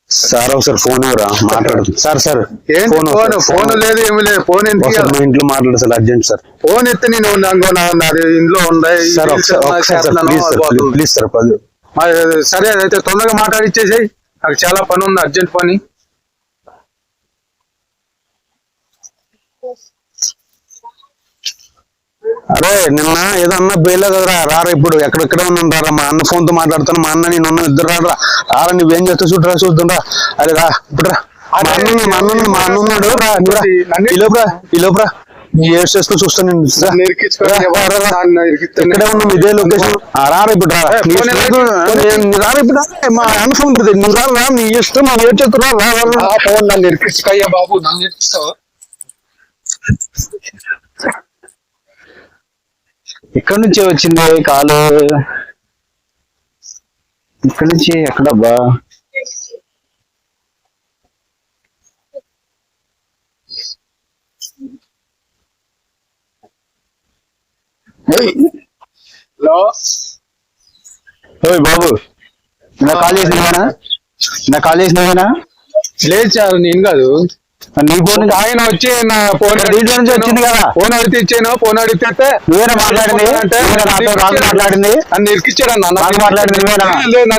Sir ఒకసారి phone ఇవ్వరా మాట్లాడు సార్. సార్ ఫోన్ లేదు ఏమి లేదు. ఫోన్ మా ఇంట్లో మాట్లాడు సార్, అర్జెంట్ సార్. ఫోన్ ఎత్తి నేను ఇంట్లో సార్ ప్లీజ్ సార్. సరే అయితే తొందరగా మాట్లాడిచ్చేసాయి, నాకు చాలా పని ఉంది, అర్జెంట్ పని. అరే నిన్న ఏదో అన్న బేలే కదరా, రారా ఇప్పుడు ఎక్కడెక్కడే ఉన్నాను రారా. మా అన్న ఫోన్ తో మాట్లాడుతాను, మా అన్న నేను ఇద్దరు రారా. రారా నువ్వేం చేస్తా చూద్దాం. అరే రా ఇప్పుడు రా. మా అన్న ఉన్నాడు రా. ఈ లోపరా నీ ఏడ్ చేస్తూ చూస్తాను నేను. ఇక్కడే ఉన్నాం, ఇదే లొకేషన్. రారా ఇప్పుడు రారా ఇప్పుడు. మా అన్న ఫోన్ నువ్వు రా, నీ ఇష్టం. నువ్వు ఏడ్ చేస్తున్నా ఫోన్ నన్ను ఇరికించుకయ్యా బాబు, నన్ను ఇరికిస్తావు. ఎక్కడి నుంచి వచ్చింది కాలు? ఇక్కడి నుంచి ఎక్కడబ్బా? బాబు నా కాల్ చేసినవేనా? లేదు సార్, నేను కాదు. నీ ఫోన్ ఆయన వచ్చి నా ఫోన్ నుంచి వచ్చింది కదా. ఫోన్ అడిగితే ఇచ్చాను. ఫోన్ అడిగితే నువ్వేనా మాట్లాడింది? నన్ను ఇరికిచ్చాడు. మాట్లాడింది నన్ను